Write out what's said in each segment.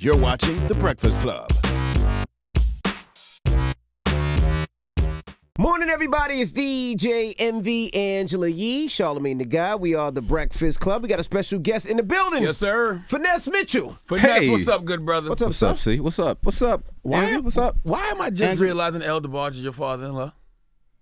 You're watching The Breakfast Club. Morning, everybody. It's DJ MV Angela Yee, Charlamagne the Guy. We are The Breakfast Club. We got a special guest in the building. Yes, sir. Finesse Mitchell. Finesse, Hey. what's up, good brother? What's up, What's up, C? What's up? What's up? Andrew, what's up? Why am I just realizing El DeBarge is your father-in-law?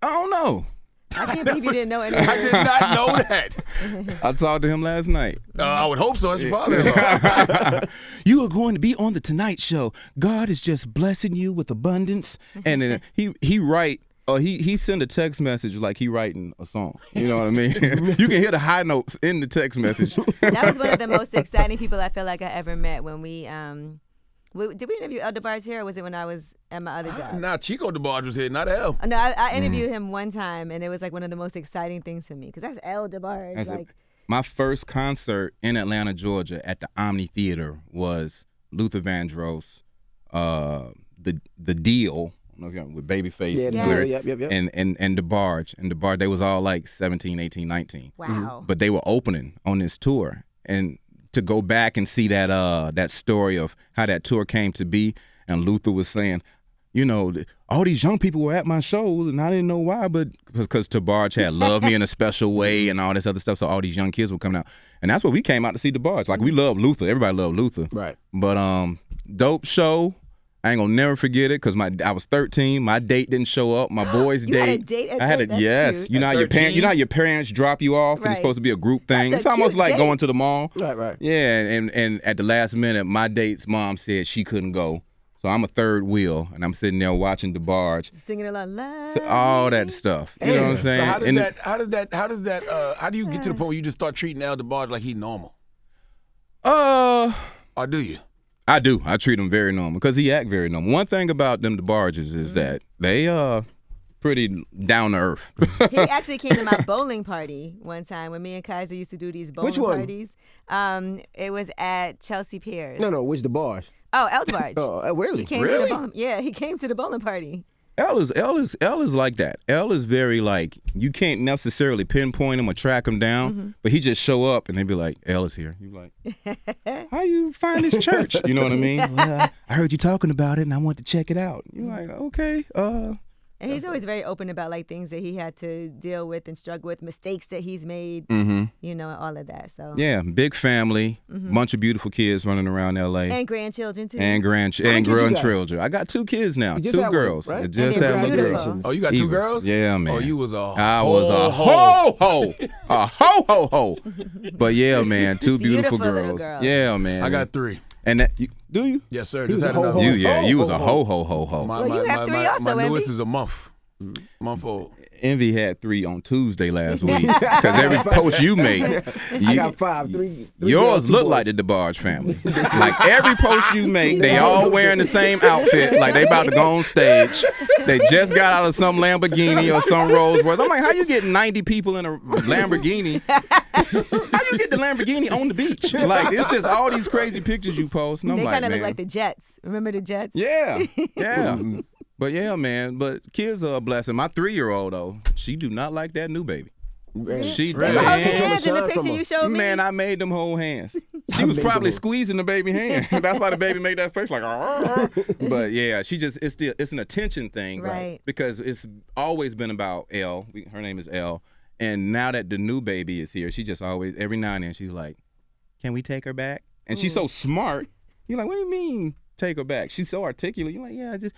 I don't know. I can't believe you didn't know anything. I did not know that. I talked to him last night. I would hope so. It's your father-in-law. You are going to be on the Tonight Show. God is just blessing you with abundance. And then he send a text message like he writing a song. You know what I mean? You can hear the high notes in the text message. That was one of the most exciting people I feel like I ever met when we did we interview El DeBarge here, or was it when I was at my other job? Nah, Chico DeBarge was here, not El. Oh, no, I interviewed him one time, and it was like one of the most exciting things for me because that's El DeBarge. My first concert in Atlanta, Georgia, at the Omni Theater was Luther Vandross, the Deal. I don't know if you know, with Babyface, Yep. and DeBarge. And DeBarge, they was all like 17, 18, 19. Wow. But they were opening on this tour. And to go back and see that story of how that tour came to be, and Luther was saying, you know, all these young people were at my shows, and I didn't know why, but because DeBarge had loved me in a special way and all this other stuff, so all these young kids were coming out. And that's what we came out to see DeBarge. Like, we love Luther. Everybody loved Luther. Right. But dope show. I ain't gonna never forget it because I was 13. My date didn't show up. My boy's You date. had a date at I had That's yes. cute. You know how your parents. You know how your parents drop you off and Right. it's supposed to be a group thing. That's It's a almost cute like date. going to the mall. Right. Yeah, and at the last minute, my date's mom said she couldn't go, so I'm a third wheel, and I'm sitting there watching DeBarge, Singing a lot, love all me. that stuff. You know what I'm So saying? how do you get to the Yeah. point where you just start treating El DeBarge like he normal? Uh, Or do you? I do. I treat him very normal because he act very normal. One thing about them DeBarges is that they pretty down to earth. He actually came to my bowling party one time when me and Kaiser used to do these bowling Which one? parties. It was at Chelsea Piers. No, which the bars? Oh, El DeBarge. Oh, really? He came to the bowling. Yeah, he came to the bowling party. L is like that. L is very like, you can't necessarily pinpoint him or track him down, but he just show up and they be like, L is here. You like, how you find this church? You know what I mean? Well, I heard you talking about it and I want to check it out. You like, okay. And he's always very open about like things that he had to deal with and struggle with, mistakes that he's made, you know, and all of that. So Yeah, big family, bunch of beautiful kids running around L.A. and grandchildren too. and many kids you got? grandchildren. I got 2 kids now, You just 2 had one, girls. right? I just And they're had my beautiful. girls. Oh, you got 2 Evil. girls? Yeah, man. Oh, you was a I was a ho-ho. A ho-ho-ho. But yeah, man, 2 beautiful Beautiful little girls. girls. Yeah, man. I got 3. And that, do you? Yes, sir. He Just was had a another ho-ho. one. You was a ho-ho-ho-ho. Well, you have 3 also, my newest Envy. is a month. Month old. Envy had 3 on Tuesday last week because every post you make, I got 5, 3. yours look like the DeBarge family. Like every post you make, they all wearing the same outfit, like they about to go on stage. They just got out of some Lamborghini or some Rolls Royce. I'm like, how you get 90 people in a Lamborghini? How you get the Lamborghini on the beach? Like it's just all these crazy pictures you post. And I'm They like, kind of man, look like the Jets. Remember the Jets? yeah. But yeah, man. But kids are a blessing. My 3-year-old though, she do not like that new baby. She They were holding man, hands in the Shine picture from you her. showed me. man, I made them hold hands. She was made probably them- squeezing the baby hand. That's why the baby made that face like. "Arr." But yeah, it's an attention thing, Right. Because it's always been about Elle. Her name is Elle, and now that the new baby is here, she just always every now and then she's like, "Can we take her back?" And she's so smart. You're like, "What do you mean take her back?" She's so articulate. You're like, "Yeah, just."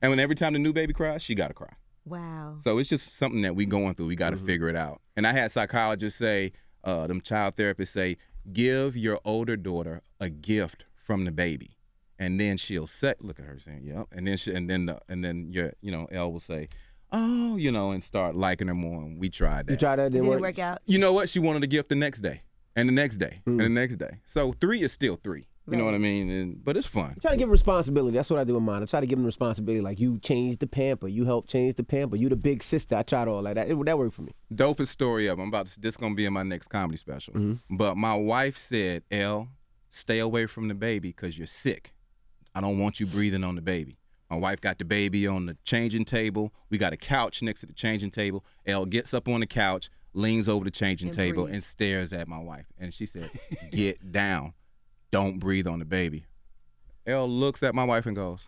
And when every time the new baby cries, she gotta cry. Wow. So it's just something that we going through. We got to figure it out. And I had psychologists say, them child therapists say, give your older daughter a gift from the baby, and then she'll say, look at her saying, yep. And then your, Elle will say, oh, and start liking her more. And we tried that. You tried that? Did it work out? You know what? She wanted a gift the next day, and the next day, and the next day. So 3 is still 3. You know what I mean? But it's fun. I try to give them responsibility. That's what I do in mine. I try to give them responsibility. Like, you changed the pamper. You helped change the pamper. You the big sister. I tried all like that. That worked for me. Dopest story ever. This gonna be in my next comedy special. But my wife said, "Elle, stay away from the baby because you're sick. I don't want you breathing on the baby." My wife got the baby on the changing table. We got a couch next to the changing table. Elle gets up on the couch, leans over the changing table, breathe. and stares at my wife. And she said, "Get down. Don't breathe on the baby." Elle looks at my wife and goes,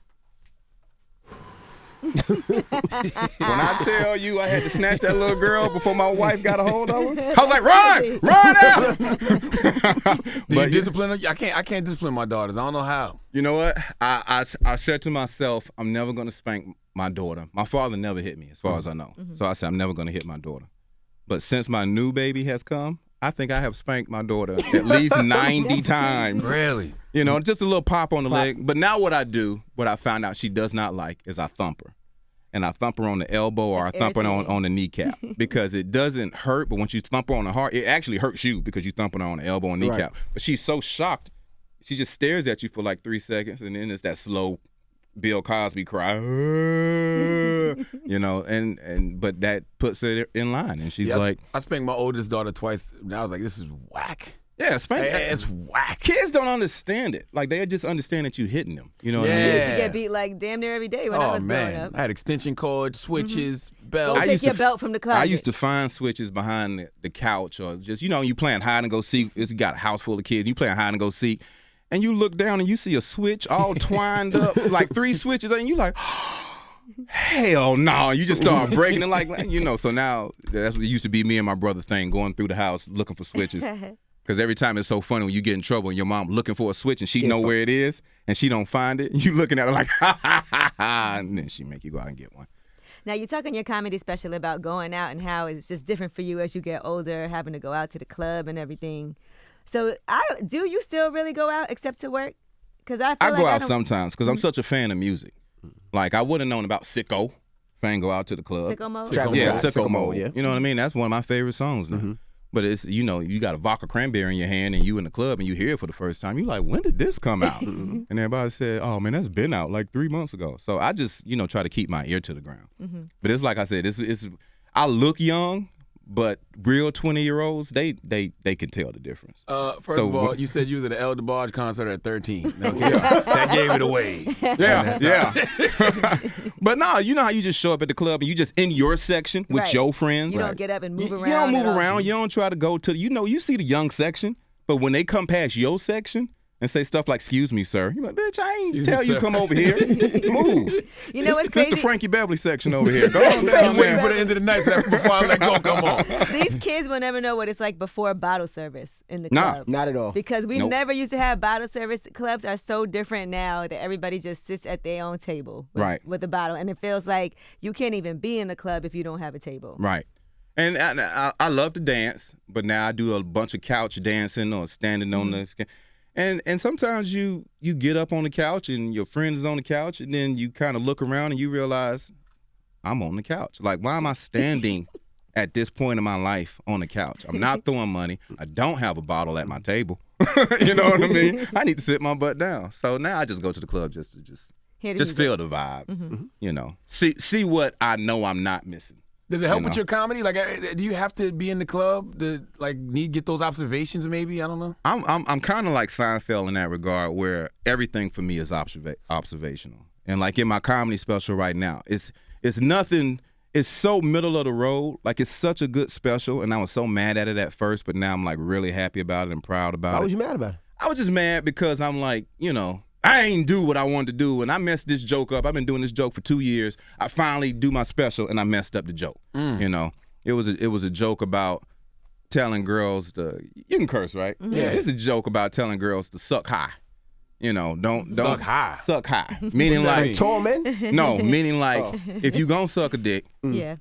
when I tell you I had to snatch that little girl before my wife got a hold of her, I was like, run out. Do you discipline her? I can't discipline my daughters. I don't know how. You know what? I said to myself, I'm never going to spank my daughter. My father never hit me, as far as I know. So I said, I'm never going to hit my daughter. But since my new baby has come, I think I have spanked my daughter at least 90 times. Really? You know, just a little pop on the leg. But now what I found out she does not like is I thump her. And I thump her on the elbow or I thump her on the kneecap. Because it doesn't hurt, but once you thump her on the heart, it actually hurts you because you thump her on the elbow and kneecap. Right. But she's so shocked, she just stares at you for like 3 seconds, and then it's that slow Bill Cosby cry. You know, but that puts her in line. And she's like... I spanked my oldest daughter twice, and I was like, this is whack. Yeah, it's whack. Kids don't understand it. Like, they just understand that you hitting them. You know what I mean? I used to get beat like damn near every day when I was growing up. I had extension cords, switches, belts. Go pick your belt from the closet. I used to find switches behind the couch, or just, you know, you playing hide and go seek. It's got a house full of kids. You playing hide and go seek, and you look down and you see a switch all twined up, like 3 switches, and you like, hell no. You just start breaking it like, you know. So now that's what it used to be, me and my brother's thing, going through the house looking for switches. Because every time it's so funny when you get in trouble and your mom looking for a switch and she know where it is and she don't find it, you looking at her like, ha, ha, ha, ha, and then she make you go out and get one. Now, you talk in your comedy special about going out and how it's just different for you as you get older, having to go out to the club and everything. So do you still really go out except to work? Because I go out sometimes because I'm such a fan of music. Like, I would have known about Sicko if I ain't go out to the club. Sicko Mode? Yeah, Sicko Mode. Yeah. You know what I mean? That's one of my favorite songs now. Mm-hmm. But it's, you know, you got a vodka cranberry in your hand and you in the club and you hear it for the first time. You like, when did this come out? And everybody said, oh, man, that's been out like 3 months ago. So I just, you know, try to keep my ear to the ground. Mm-hmm. But it's like I said, it's I look young, but real 20-year-olds, they can tell the difference. First of all, you said you was at an El DeBarge concert at 13. Okay? That gave it away. Yeah. But no, you know how you just show up at the club and you just in your section with your friends. You don't get up and move around. You don't move around. You don't try to go to, you know, you see the young section, but when they come past your section and say stuff like, excuse me, sir, you're like, bitch, I ain't tell you come over here. Move. You know what's crazy? It's the Frankie Beverly section over here. Go on down I'm waiting for the end of the night so before I let go. Come on. These kids will never know what it's like before bottle service in the club. Not at all. Because we never used to have bottle service. Clubs are so different now that everybody just sits at their own table with a bottle. And it feels like you can't even be in the club if you don't have a table. Right. And I love to dance, but now I do a bunch of couch dancing or standing on the... And sometimes you get up on the couch and your friend is on the couch and then you kind of look around and you realize I'm on the couch. Like, why am I standing at this point in my life on the couch? I'm not throwing money. I don't have a bottle at my table. You know what I mean? I need to sit my butt down. So now I just go to the club just to feel the vibe, you know, see what I know I'm not missing. Does it help with your comedy? Like, do you have to be in the club to get those observations? Maybe, I don't know. I'm kind of like Seinfeld in that regard, where everything for me is observational. And like in my comedy special right now, it's nothing. It's so middle of the road. Like, it's such a good special, and I was so mad at it at first, but now I'm like really happy about it and proud about it. Why was you mad about it? I was just mad because I'm like, you know, I ain't do what I wanted to do, and I messed this joke up. I've been doing this joke for 2 years. I finally do my special, and I messed up the joke. You know, it was a joke about telling girls to, you can curse, right? Mm-hmm. Yeah, it's a joke about telling girls to suck high. You know, don't suck high. Suck high, meaning like torment. No, meaning like if you gonna suck a dick,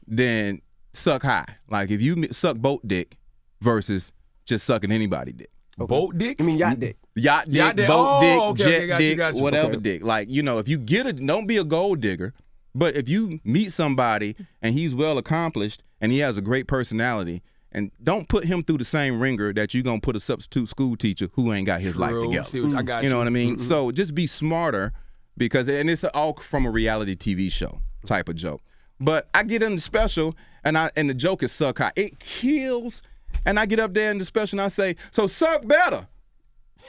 then suck high. Like if you suck boat dick versus just sucking anybody dick. Okay. Boat dick? You mean yacht dick? Yacht dick, boat dick, jet dick, whatever dick. Like, you know, if you don't be a gold digger, but if you meet somebody and he's well accomplished and he has a great personality, and don't put him through the same ringer that you're going to put a substitute school teacher who ain't got his life together. I got you know what I mean? Mm-hmm. So just be smarter and it's all from a reality TV show type of joke. But I get in the special and the joke is suck high. It kills. And I get up there in the special and I say, so suck better.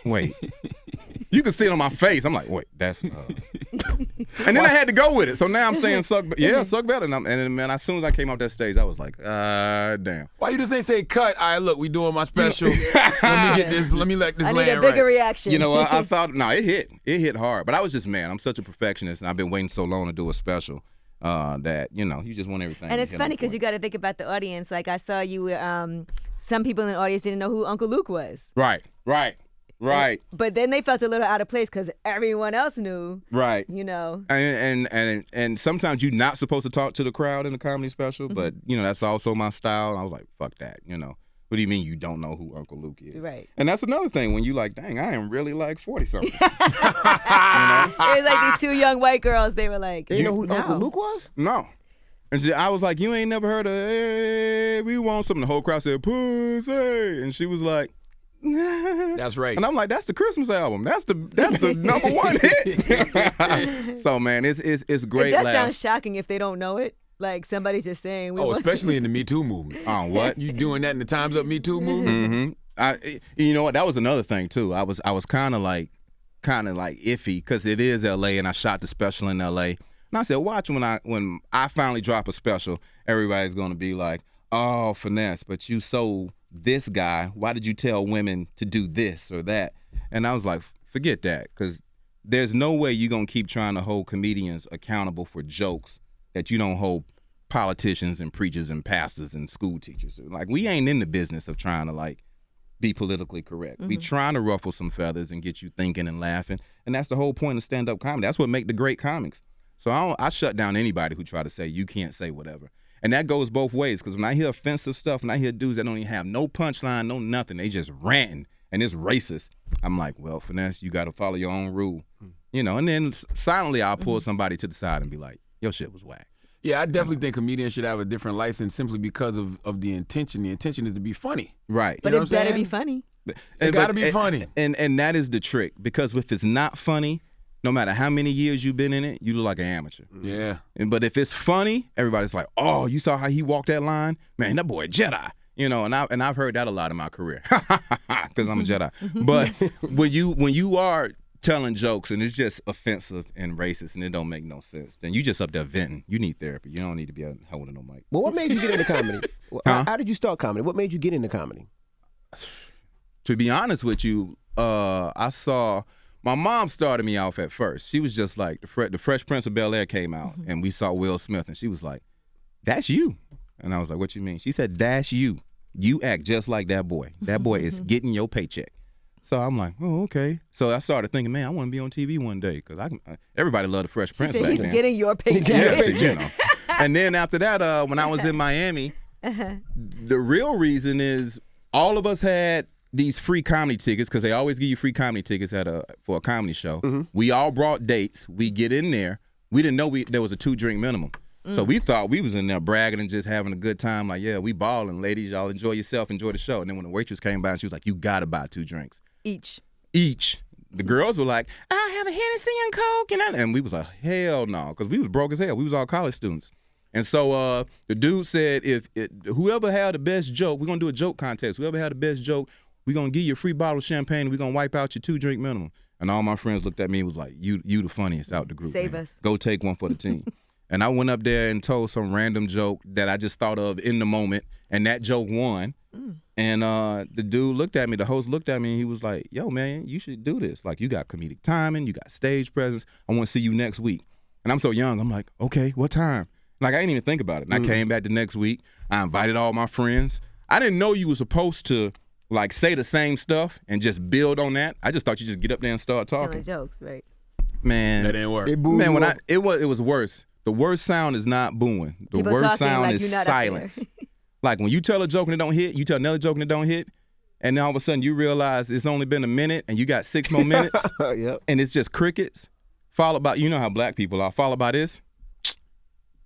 Wait. You can see it on my face. I'm like, wait, that's And then I had to go with it. So now I'm saying suck better. And man, as soon as I came off that stage, I was like, damn. Why you just ain't say cut? All right, look, we doing my special. Let me get this. Let me let this I land need a bigger right. reaction. You know, I thought, it hit hard. But I was just mad. I'm such a perfectionist, and I've been waiting so long to do a special that, you just want everything. And it's funny because you got to think about the audience. Like I saw you, some people in the audience didn't know who Uncle Luke was. Right. But then they felt a little out of place because everyone else knew. Right. And sometimes you're not supposed to talk to the crowd in a comedy special, but that's also my style. I was like, fuck that. What do you mean you don't know who Uncle Luke is? Right. And that's another thing when you like, dang, I am really like 40-something. It was like these two young white girls. They were like, You know who Uncle Luke was? No. And I was like, you ain't never heard of, hey, we want something. The whole crowd said, pussy. And she was like, nah. That's right. And I'm like, that's the Christmas album. That's the number one hit. So, man, it's great. It does laugh. sound shocking if they don't know it. Like somebody's just saying. Especially in the Me Too movement. Oh, what? You doing that in the Time's Up Me Too movement? Mm-hmm. You know what? That was another thing too. I was kind of like iffy because it is L.A. and I shot the special in L.A. And I said, watch when I finally drop a special, everybody's gonna be like, oh, Finesse, but you sold this guy. Why did you tell women to do this or that? And I was like, forget that, because there's no way you're gonna keep trying to hold comedians accountable for jokes that you don't hold politicians and preachers and pastors and school teachers. Like, we ain't in the business of trying to be politically correct. We trying to ruffle some feathers and get you thinking and laughing, and that's the whole point of stand-up comedy. That's what make the great comics. So I shut down anybody who try to say you can't say whatever. And that goes both ways, because when I hear offensive stuff and I hear dudes that don't even have no punchline, no nothing, they just ranting and it's racist, I'm like, well, Finesse, you got to follow your own rule. And then silently I'll pull somebody to the side and be like, your shit was whack. Yeah, I definitely think comedians should have a different license simply because of the intention. The intention is to be funny. Right. But it better be funny. It got to be funny. And that is the trick, because if it's not funny, no matter how many years you've been in it, you look like an amateur. Yeah. But if it's funny, everybody's like, oh, you saw how he walked that line? Man, that boy a Jedi. And I've heard that a lot in my career, because I'm a Jedi. But when you are telling jokes and it's just offensive and racist and it don't make no sense, then you just up there venting. You need therapy. You don't need to be holding no mic. Well, what made you get into comedy? How did you start comedy? What made you get into comedy? To be honest with you, I saw my mom started me off at first. She was just like, the Fresh Prince of Bel-Air came out and we saw Will Smith and she was like, that's you. And I was like, what you mean? She said, that's you. You act just like that boy. That boy is getting your paycheck. So I'm like, oh, okay. So I started thinking, man, I want to be on TV one day, because everybody loved the Fresh Prince back he's then. getting your paycheck. Yeah, And then after that, when I was in Miami, the real reason is all of us had these free comedy tickets, because they always give you free comedy tickets for a comedy show. We all brought dates. We get in there. We didn't know there was a 2-drink minimum. So we thought we was in there bragging and just having a good time. Like, yeah, we balling, ladies. Y'all enjoy yourself, enjoy the show. And then when the waitress came by, she was like, you got to buy 2 drinks. Each. The girls were like, I'll have a Hennessy and Coke. And we was like, hell no, because we was broke as hell. We was all college students. And so the dude said, whoever had the best joke, we're going to do a joke contest. Whoever had the best joke, we're going to give you a free bottle of champagne and we're going to wipe out your 2-drink minimum. And all my friends looked at me and was like, you the funniest out the group. Save man. us. Go take one for the team. And I went up there and told some random joke that I just thought of in the moment, and that joke won. And the dude looked at me, the host looked at me, and he was like, yo, man, you should do this. Like, you got comedic timing, you got stage presence. I want to see you next week. And I'm so young, I'm like, okay, what time? Like, I didn't even think about it. And I came back the next week. I invited all my friends. I didn't know you were supposed to, like, say the same stuff and just build on that. I just thought you just get up there and start talking. Telling jokes, right? Man. That didn't work. Man, it was worse. The worst sound is not booing. The People worst talking sound like is you're not up there. silence. Like when you tell a joke and it don't hit, you tell another joke and it don't hit, and then all of a sudden you realize it's only been a minute and you got 6 more minutes, Yep. and it's just crickets, followed by, you know how black people are, followed by this.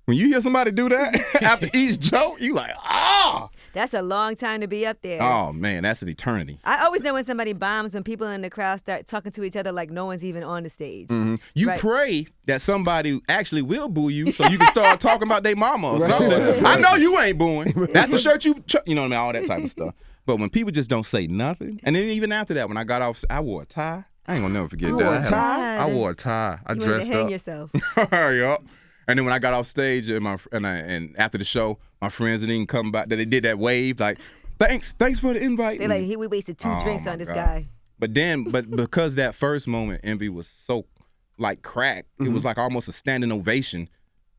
When you hear somebody do that after each joke, you like, ah! That's a long time to be up there. Oh, man, that's an eternity. I always know when somebody bombs, when people in the crowd start talking to each other like no one's even on the stage. You Right. pray that somebody actually will boo you so you can start talking about their mama or something. I know you ain't booing. That's the shirt you know what I mean, all that type of stuff. But when people just don't say nothing, and then even after that, when I got off, I wore a tie. I ain't gonna never forget You that. wore a tie? I wore a tie. I You wanted dressed to hang up. yourself. Yup. And then when I got off stage and after the show, my friends didn't even come back. They did that wave like, thanks for the invite. They're like, we wasted 2 drinks on this guy. But because that first moment, Envy was so like cracked, it was like almost a standing ovation.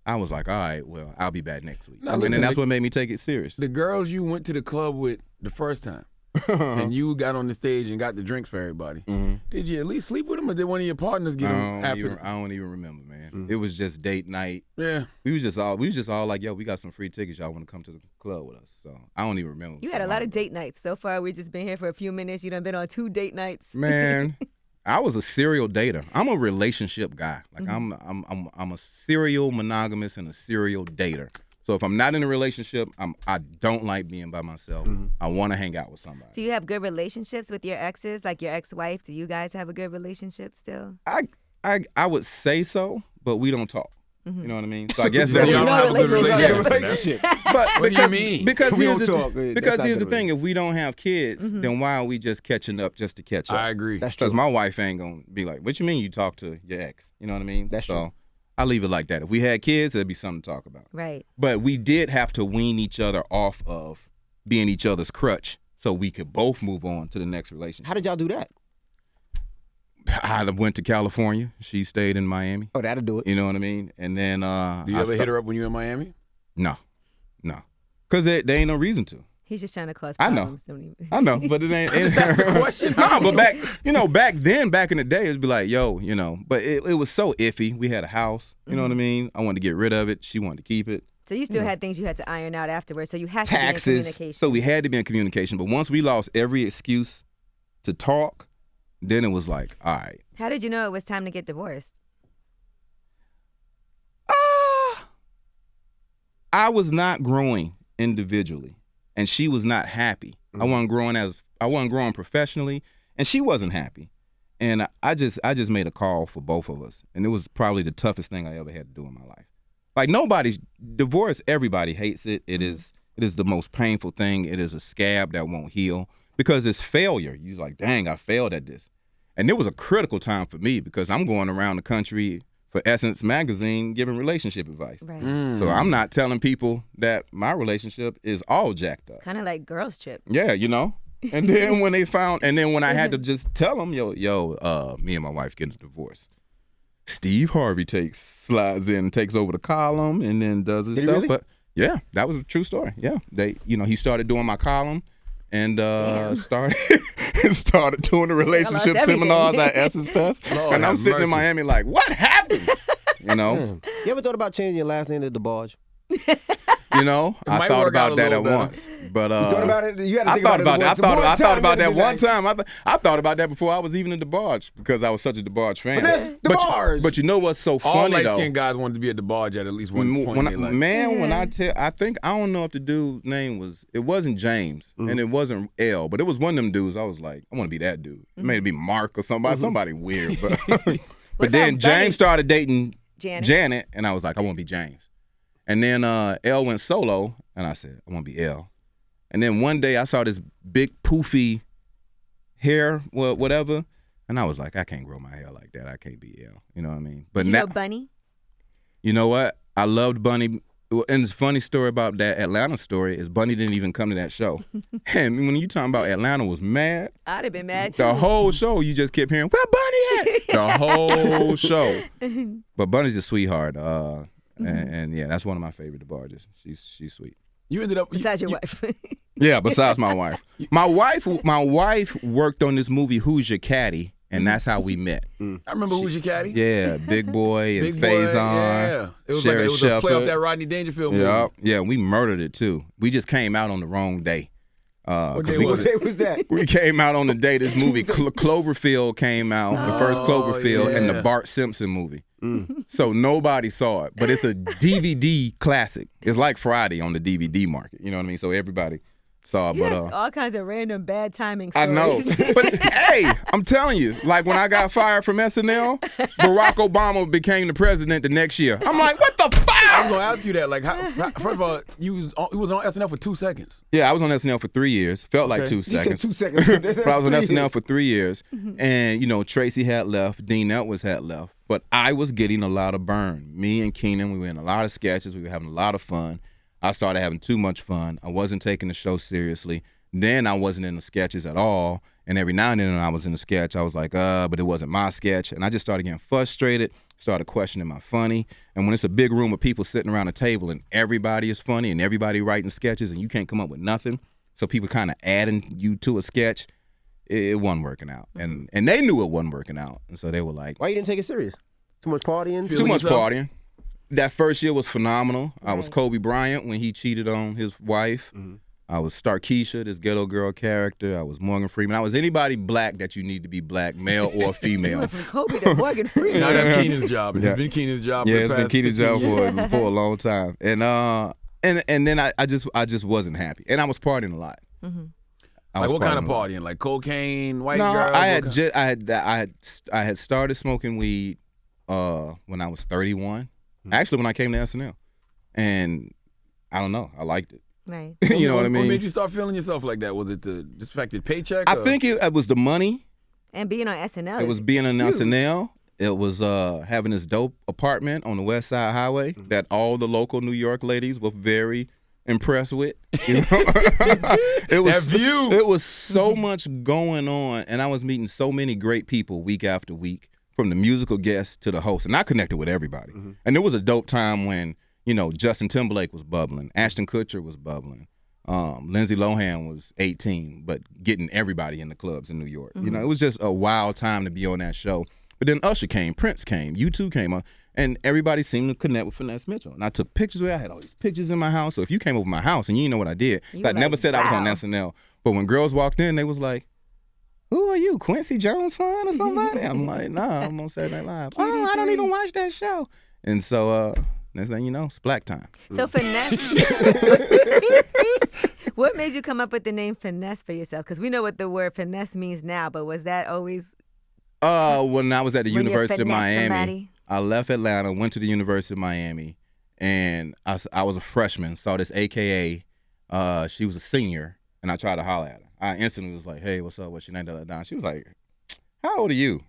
I was like, all right, well, I'll be back next week. Now, And then that's what made me take it serious. The girls you went to the club with the first time, and you got on the stage and got the drinks for everybody. Did you at least sleep with them, or did one of your partners get them after? I don't even remember, man. It was just date night. Yeah. We was just all like, yo, we got some free tickets. Y'all want to come to the club with us? So I don't even remember. You had a lot of date nights. So far, we've just been here for a few minutes. You done been on 2 date nights. Man, I was a serial dater. I'm a relationship guy. Like I'm a serial monogamous and a serial dater. So if I'm not in a relationship, I don't like being by myself. I want to hang out with somebody. Do you have good relationships with your exes, like your ex-wife? Do you guys have a good relationship still? I would say so, but we don't talk. You know what I mean? So I guess So that's y'all don't have a good Relationship. But What do you mean? Because We here's don't talk. the, That's because not here's the good. thing: if we don't have kids, then why are we just catching up just to catch up? I agree. That's true. Because my wife ain't gonna be like, "What you mean you talk to your ex?" You know what I mean? That's so true. I leave it like that. If we had kids, there'd be something to talk about. Right. But we did have to wean each other off of being each other's crutch, so we could both move on to the next relationship. How did y'all do that? I went to California. She stayed in Miami. Oh, that'll do it. You know what I mean? And then Do you ever hit her up when you were in Miami? No, because there ain't no reason to. He's just trying to cause I know. problems. Don't even- I know, but it ain't. That's the question. No, but back in the day, it'd be like, yo, but it was so iffy. We had a house, you know what I mean? I wanted to get rid of it. She wanted to keep it. So you still had things you had to iron out afterwards. So you had to be in Taxes. communication. So we had to be in communication. But once we lost every excuse to talk, then it was like, all right. How did you know it was time to get divorced? I was not growing individually, and she was not happy. I wasn't growing professionally, and she wasn't happy. And I just made a call for both of us, and it was probably the toughest thing I ever had to do in my life. Like divorce, everybody hates it. It is the most painful thing. It is a scab that won't heal because it's failure. You're like, dang, I failed at this. And it was a critical time for me because I'm going around the country for Essence magazine giving relationship advice. Right. So I'm not telling people that my relationship is all jacked up. Kind of like girls trip. Yeah, And then when I had to just tell them, me and my wife getting a divorce. Steve Harvey slides in and takes over the column and then does his Did he stuff. really? But yeah, that was a true story. Yeah. He started doing my column and started doing the relationship everything. seminars at Essence Fest. Lord And I'm have sitting in mercy. Miami like, what happened? You ever thought about changing your last name to DeBarge? I might thought work out about a that at little better. once. But You thought about it? You had to I think thought about it that. once. I thought about that You had one to be time. I thought about that before I was even a DeBarge because I was such a DeBarge fan. But that's DeBarge. But you know what's so All funny though? light-skinned guys wanted to be at the barge at least one point in their life. When I don't know if the dude's name wasn't James and it wasn't L, but it was one of them dudes. I was like, I want to be that dude. It may be Mark or somebody weird, but but then about Bunny? James started dating Janet? and I was like, I want to be James. And then L went solo, and I said, I want to be L. And then one day I saw this big poofy hair, whatever, and I was like, I can't grow my hair like that. I can't be L. You know what I mean? But Did you now, know Bunny? you know what? I loved Bunny. And the funny story about that Atlanta story is Bunny didn't even come to that show. And when you talking about Atlanta was mad, I'd have been mad too. the whole show you just kept hearing, where Bunny at? The whole show. But Bunny's a sweetheart. And yeah, that's one of my favorite DeBarges. She's sweet. You ended up Besides your wife. Yeah, besides my wife. My wife worked on this movie Who's Your Caddy, and that's how we met. I remember Who's Your Caddy? Yeah, Big Boy and Big Boy, Faison. yeah. It was Sherry like a play off Shepherd. that Rodney Dangerfield movie. Yeah, yeah, we murdered it too. We just came out on the wrong day. What day we, was What day was that? we came out on the day this movie Cloverfield came out, the first Cloverfield, and the yeah. Bart Simpson movie. So nobody saw it, but it's a DVD classic. It's like Friday on the DVD market. You know what I mean? So everybody saw it. You But have all kinds of random bad timing I stories. know. But hey, I'm telling you, like when I got fired from SNL, Barack Obama became the president the next year. I'm like, what the fuck? I was gonna ask you that. Like, first of all, you was on SNL for 2 seconds. Yeah, I was on SNL for 3 years. Felt like 2 You said seconds. 2 seconds. But I was on SNL for 3 years. And, you know, Tracy had left. Dean Edwards had left. But I was getting a lot of burn. Me and Keenan, we were in a lot of sketches. We were having a lot of fun. I started having too much fun. I wasn't taking the show seriously. Then I wasn't in the sketches at all. And every now and then when I was in a sketch, I was like, but it wasn't my sketch. And I just started getting frustrated, started questioning my funny. And when it's a big room of people sitting around a table and everybody is funny and everybody writing sketches and you can't come up with nothing, so people kind of adding you to a sketch, it wasn't working out. And they knew it wasn't working out. And so they were like, Why you didn't take it serious? Too much partying? too much partying. That first year was phenomenal. Right. I was Kobe Bryant when he cheated on his wife. I was Starkeisha, this ghetto girl character. I was Morgan Freeman. I was anybody black that you need to be black, male or female. From Kobe to Morgan Freeman. Now that's Keenan's job. It's Yeah. been Keenan's job. Yeah, for it's the been past Keenan's 15 job years. for a long time. And then I just wasn't happy. And I was partying a lot. Like what kind of partying a lot. partying? Like cocaine, white No, girls? I had started smoking weed when I was 31. Actually, when I came to SNL, and I don't know, I liked it. Right. You know what I What mean? made you start feeling yourself like that? Was it the distracted paycheck? I or- think it was the money. And being on SNL. It was being on SNL. It was having this dope apartment on the West Side Highway that all the local New York ladies were very impressed with. You know? It was That view. It was so much going on, and I was meeting so many great people week after week, from the musical guests to the host, and I connected with everybody. And there was a dope time when, you know, Justin Timberlake was bubbling, Ashton Kutcher was bubbling, Lindsay Lohan was 18, but getting everybody in the clubs in New York. You know, it was just a wild time to be on that show. But then Usher came, Prince came, U2 came on, and everybody seemed to connect with Finesse Mitchell. And I took pictures with it. I had all these pictures in my house. So if you came over my house and you didn't know what I did, You I were never like, said I was on wow. SNL. But when girls walked in, they was like, who are you, Quincy Jones' son or somebody? I'm like, nah, I'm on Saturday Night Live. Oh, I don't even watch that show. And so next thing you know, it's black time. So Finesse. What made you come up with the name Finesse for yourself? Because we know what the word finesse means now, but was that always When I was at the when you University of finesse Miami, somebody? I left Atlanta, went to the University of Miami, and I was a freshman, saw this AKA, she was a senior, and I tried to holler at her. I instantly was like, hey, what's up, what's your name, da-da-da. She was like, how old are you?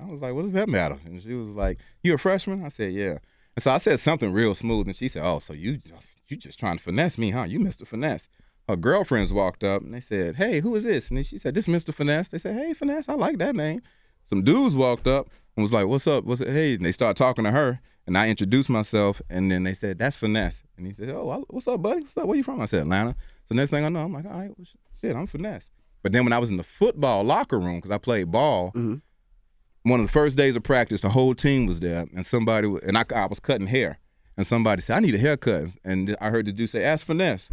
I was like, what does that matter? And she was like, you a freshman? I said, yeah. And so I said something real smooth, and she said, oh, so you just trying to finesse me, huh? You Mr. Finesse. Her girlfriends walked up, and they said, hey, who is this? And then she said, this Mr. Finesse. They said, hey, Finesse, I like that name. Some dudes walked up and was like, what's up? What's it? Hey, and they started talking to her, and I introduced myself, and then they said, that's Finesse. And he said, oh, what's up, buddy? What's up? Where you from? I said, Atlanta. So next thing I know, I'm like, all right, well, shit, I'm Finesse. But then when I was in the football locker room, because I played ball, one of the first days of practice, the whole team was there, and I was cutting hair. And somebody said, I need a haircut. And I heard the dude say, ask Finesse.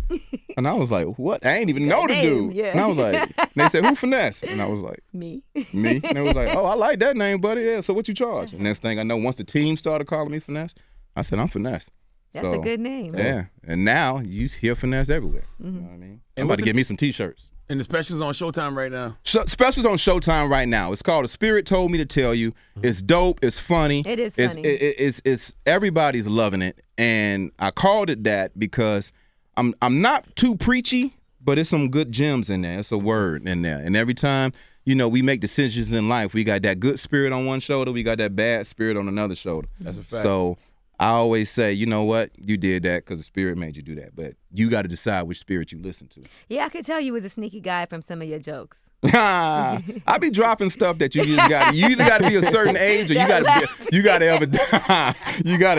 And I was like, what? I ain't even know the name, dude. yeah. And I was like, and they said, who Finesse? And I was like, me? me. And they was like, oh, I like that name, buddy. Yeah, so what you charge? And next thing I know, once the team started calling me Finesse, I said, I'm Finesse. That's a good name. Yeah. And now you hear Finesse everywhere. You know what I mean? I'm And about what's to the- get me some T-shirts. And the special's on Showtime right now. Specials on Showtime right now. It's called A Spirit Told Me to Tell You. It's dope. It's funny. It is funny. It's everybody's loving it, and I called it that because I'm not too preachy, but it's some good gems in there. It's a word in there, and every time we make decisions in life, we got that good spirit on one shoulder, we got that bad spirit on another shoulder. That's a fact. So I always say, you know what, you did that because the spirit made you do that, but you got to decide which spirit you listen to. Yeah, I could tell you was a sneaky guy from some of your jokes. I be dropping stuff that you either got to be a certain age or you got to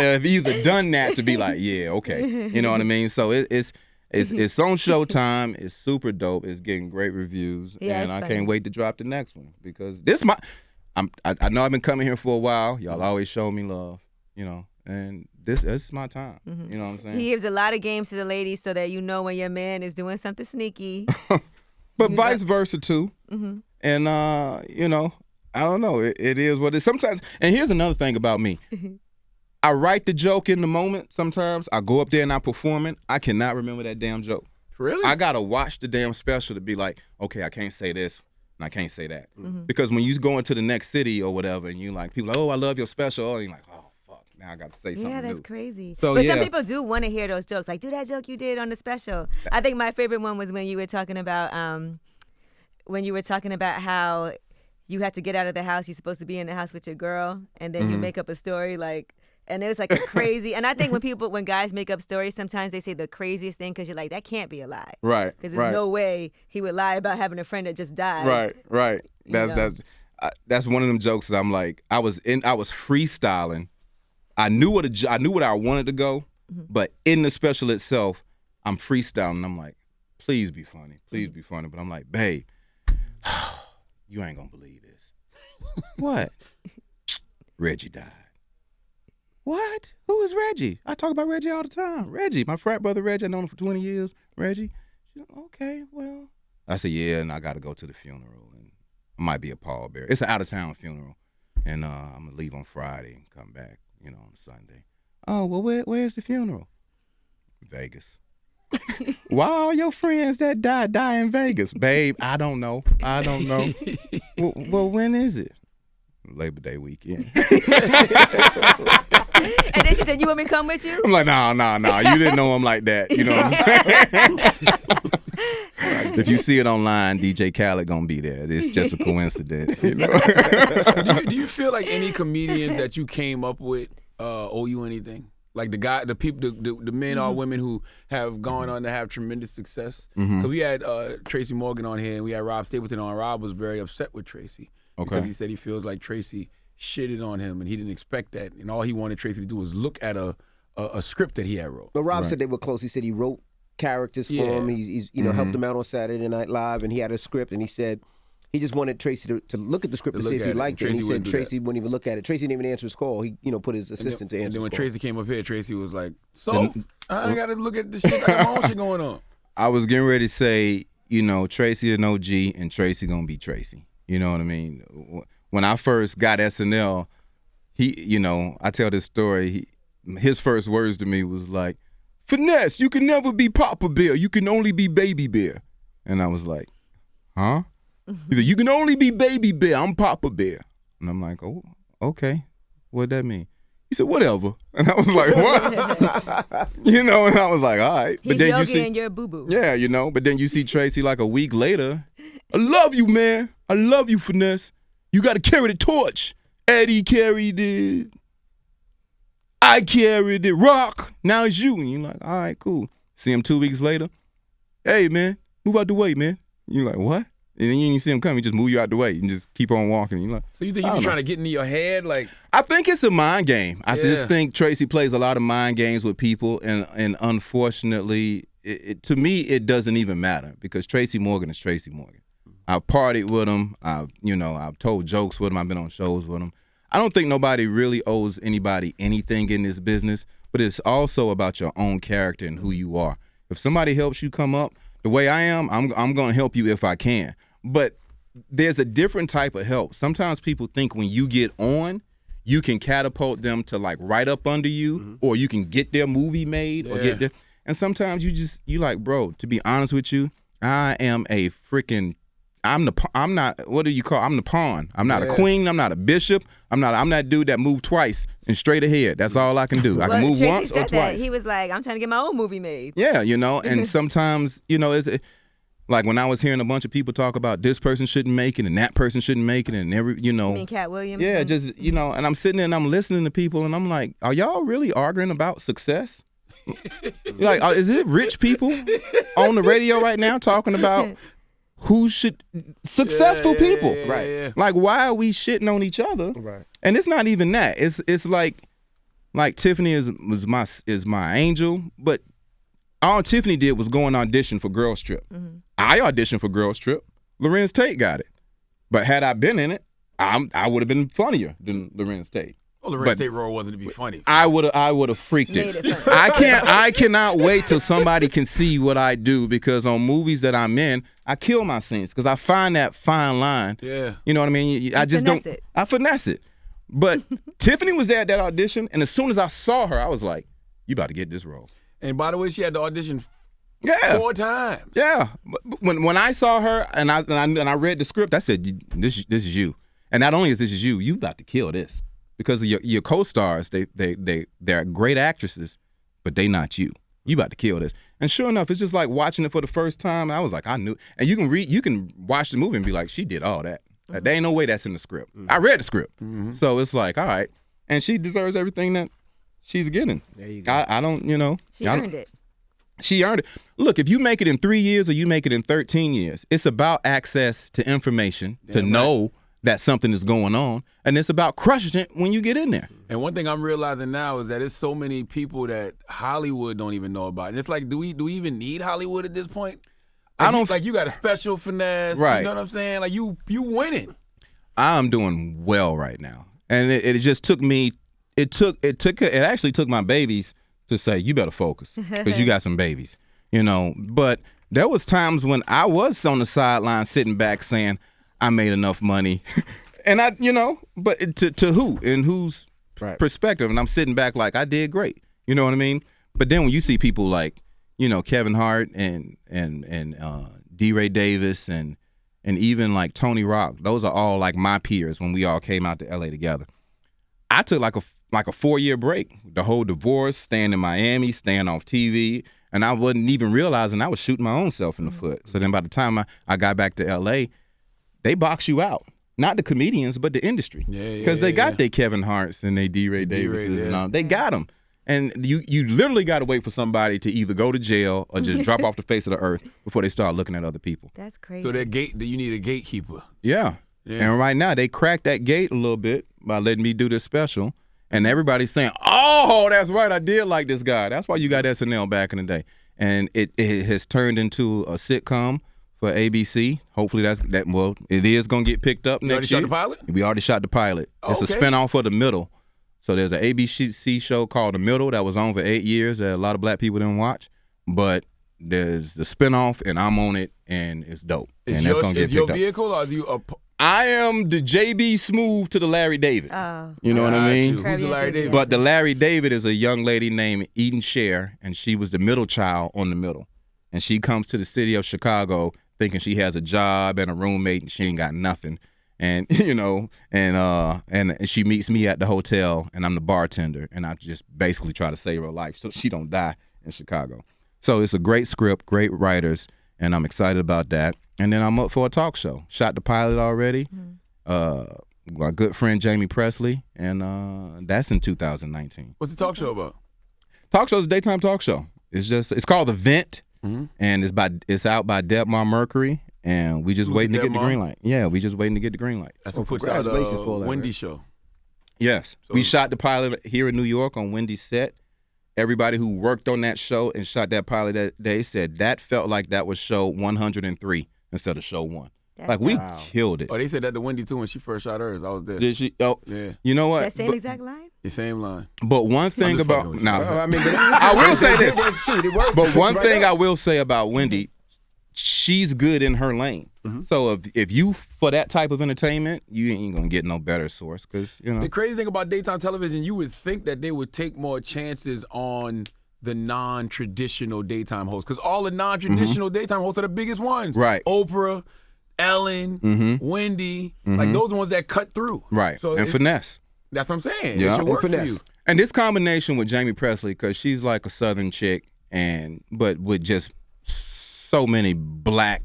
have either done that to be like, yeah, okay, you know what I mean. So it's on Showtime. It's super dope. It's getting great reviews, Yeah, and it's I funny. can't wait to drop the next one because I know I've been coming here for a while. Y'all always show me love, and this is my time. You know what I'm saying? He gives a lot of games to the ladies so that you know when your man is doing something sneaky. But vice versa too. And I don't know. It is what it is. Sometimes, and here's another thing about me. I write the joke in the moment. Sometimes I go up there and I perform it. I cannot remember that damn joke. Really? I gotta watch the damn special to be like, okay, I can't say this and I can't say that. Because when you go into the next city or whatever, and you like people like, oh, I love your special, and you're like, oh fuck, now I got to say something Yeah, that's new. crazy. So, but yeah. some people do want to hear those jokes. Like, do that joke you did on the special. I think my favorite one was when you were talking about how you had to get out of the house. You're supposed to be in the house with your girl, and then you make up a story like, and it was like a crazy. And I think when guys make up stories, sometimes they say the craziest thing because you're like, that can't be a lie. Right. Because there's no way he would lie about having a friend that just died. Right. That's one of them jokes. I'm like, I was freestyling. I knew what I wanted to go, but in the special itself, I'm freestyling. I'm like, please be funny. But I'm like, babe, you ain't gonna believe this. What? Reggie died. What? Who is Reggie? I talk about Reggie all the time. Reggie, my frat brother Reggie. I've known him for 20 years. Reggie. She's like, okay, well. I said, yeah, and I got to go to the funeral. And I might be a pallbearer. It's an out-of-town funeral. And I'm going to leave on Friday and come back, on Sunday. Oh, well, where's the funeral? Vegas. Why all your friends that die in Vegas? Babe, I don't know. Well, when is it? Labor Day weekend. And then she said, you want me to come with you? I'm like, no. You didn't know him like that. You know what I'm saying? If you see it online, DJ Khaled gonna be there. It's just a coincidence. Do you feel like any comedians that you came up with owe you anything? Like the people, the men or women who have gone on to have tremendous success? Because we had Tracy Morgan on here, and we had Rob Stapleton on. Rob was very upset with Tracy because he said he feels like Tracy shitted on him, and he didn't expect that, and all he wanted Tracy to do was look at a script that he had wrote. But Rob said they were close. He said he wrote characters for him. He's helped him out on Saturday Night Live, and he had a script, and he said he just wanted Tracy to look at the script to see if he liked it. And he said Tracy wouldn't even look at it. Tracy didn't even answer his call. He put his assistant to answer his call. And then when Tracy came up here, Tracy was like, so I got to look at this shit. I got my own shit going on. I was getting ready to say, Tracy an OG, and Tracy gonna be Tracy. You know what I mean? When I first got SNL, I tell this story. His first words to me was like, Finesse, you can never be Papa Bear. You can only be Baby Bear. And I was like, huh? He said, you can only be Baby Bear. I'm Papa Bear. And I'm like, oh, okay. What'd that mean? He said, whatever. And I was like, what? And I was like, all right. He's Yogi and you're Boo Boo. Yeah, but then you see Tracy like a week later. I love you, man. I love you, Finesse. You got to carry the torch. Eddie carried it. I carried it. Rock. Now it's you. And you're like, all right, cool. See him 2 weeks later. Hey, man, move out the way, man. You're like, what? And then you didn't see him come. He just move you out the way and just keep on walking. You're like, so you think he be trying to get into your head? Like, I think it's a mind game. I just think Tracy plays a lot of mind games with people. And unfortunately, to me, it doesn't even matter because Tracy Morgan is Tracy Morgan. I've partied with him. I've told jokes with him. I've been on shows with him. I don't think nobody really owes anybody anything in this business, but it's also about your own character and who you are. If somebody helps you come up the way I am, I'm going to help you if I can. But there's a different type of help. Sometimes people think when you get on, you can catapult them to like right up under you, or you can get their movie made or get their. And sometimes you like, bro, to be honest with you, I am a freaking. I'm not. What do you call? I'm the pawn. I'm not a queen. I'm not a bishop. I'm not that dude that moved twice and straight ahead. That's all I can do. I can move Tracy once said or twice. That. He was like, I'm trying to get my own movie made. Yeah, and sometimes, it's like when I was hearing a bunch of people talk about this person shouldn't make it and that person shouldn't make it and You mean Cat Williams? Yeah, just, and I'm sitting there and I'm listening to people and I'm like, are y'all really arguing about success? Like, is it rich people on the radio right now talking about who should successful people? Right. Yeah. Like, why are we shitting on each other? Right. And it's not even that. It's like Tiffany is my angel, but all Tiffany did was go and audition for Girls Trip. I auditioned for Girls Trip. Lorenz Tate got it. But had I been in it, I would have been funnier than Lorenz Tate. Well, the Lorenz Tate role wasn't to be funny. I would have freaked it. I cannot wait till somebody can see what I do, because on movies that I'm in, I kill my scenes because I find that fine line. Yeah. You know what I mean? I just don't. I finesse it. But Tiffany was there at that audition, and as soon as I saw her, I was like, "You about to get this role." And by the way, she had to audition 4 times. Yeah. But when I saw her and I read the script, I said, "This is you." And not only is this you about to kill this. because your co-stars, they're great actresses, but they not you. You about to kill this. And sure enough, it's just like watching it for the first time. I was like, I knew. And you can watch the movie and be like, she did all that. Like, there ain't no way that's in the script. I read the script. So it's like, all right. And she deserves everything that she's getting. There you go. I don't, She earned it. She earned it. Look, if you make it in 3 years or you make it in 13 years, it's about access to information to know that something is going on, and it's about crushing it when you get in there. And one thing I'm realizing now is that there's so many people that Hollywood don't even know about. And it's like, do we even need Hollywood at this point? Like, I don't like you got a special Finesse. Right. You know what I'm saying? Like you winning. I'm doing well right now, and it just took me. It actually took my babies to say, you better focus because you got some babies, But there was times when I was on the sideline sitting back saying, I made enough money, and but to who and whose perspective, and I'm sitting back like I did great, you know what I mean? But then when you see people like, Kevin Hart and D. Ray Davis and even like Tony Rock, those are all like my peers when we all came out to LA together. I took like a 4-year break, the whole divorce, staying in Miami, staying off TV, and I wasn't even realizing I was shooting my own self in the foot. So then by the time I got back to LA, they box you out. Not the comedians, but the industry. Because they got their Kevin Harts and their D. Ray Davises and all. They got them. And you literally got to wait for somebody to either go to jail or just drop off the face of the earth before they start looking at other people. That's crazy. So you need a gatekeeper. Yeah. And right now, they cracked that gate a little bit by letting me do this special. And everybody's saying, oh, that's right, I did like this guy. That's why you got SNL back in the day. And it has turned into a sitcom for ABC. Hopefully it is going to get picked up next year. You already shot the pilot? We already shot the pilot. It's a spinoff of The Middle. So there's an ABC show called The Middle that was on for 8 years that a lot of black people didn't watch. But there's the spinoff, and I'm on it, and it's dope. Is your vehicle, or are you I am the JB Smooth to the Larry David. Oh. You know what I mean? Who's the Larry David? But the Larry David is a young lady named Eden Sher, and she was the middle child on The Middle. And she comes to the city of Chicago thinking she has a job and a roommate, and she ain't got nothing. And, and she meets me at the hotel, and I'm the bartender, and I just basically try to save her life so she don't die in Chicago. So it's a great script, great writers, and I'm excited about that. And then I'm up for a talk show. Shot the pilot already. My good friend Jamie Presley, and that's in 2019. What's the talk show about? Talk show is a daytime talk show. It's called The Vent, and it's out by Debmar Mercury, and we just waiting to get the green light. Yeah, we just waiting to get the green light. That's what puts out Wendy's show. Yes, so we shot the pilot here in New York on Wendy's set. Everybody who worked on that show and shot that pilot that day said that felt like that was show 103 instead of show 1. Like, we killed it. Oh, they said that to Wendy, too, when she first shot hers. I was there. Did she? Oh, yeah. You know what? That same exact line? The same line. But one thing about... I will say this. But one thing I will say about Wendy, she's good in her lane. So if you, for that type of entertainment, you ain't going to get no better source. Because, The crazy thing about daytime television, you would think that they would take more chances on the non-traditional daytime hosts. Because all the non-traditional daytime hosts are the biggest ones. Right. Oprah, Ellen, Wendy, like those are the ones that cut through. Right. So and Finesse. That's what I'm saying. Yeah. It should work for you. And this combination with Jamie Presley, because she's like a Southern chick, but with just so many black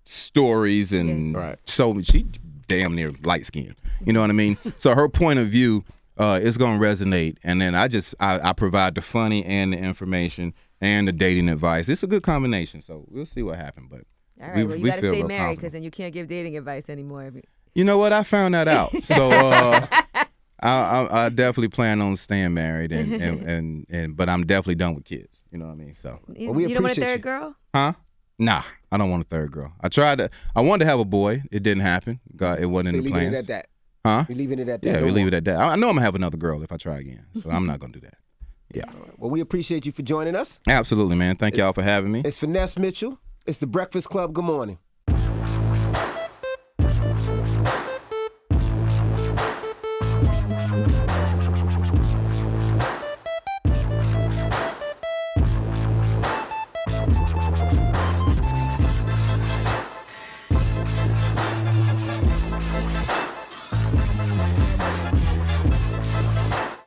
stories and so she damn near light skinned. You know what I mean? So her point of view is gonna resonate. And then I provide the funny and the information and the dating advice. It's a good combination. So we'll see what happens. But all right, well, you got to stay married because then you can't give dating advice anymore. You know what? I found that out. So I definitely plan on staying married, but I'm definitely done with kids. You know what I mean? So you don't want a third girl? Huh? Nah, I don't want a third girl. I wanted to have a boy. It didn't happen. God, it wasn't in the plans. Leaving it at that. Huh? We're leaving it at that. Yeah, we leave it at that. I know I'm gonna have another girl if I try again. So I'm not gonna do that. Yeah. Well, we appreciate you for joining us. Absolutely, man. Thank y'all for having me. It's Finesse Mitchell. It's the Breakfast Club. Good morning.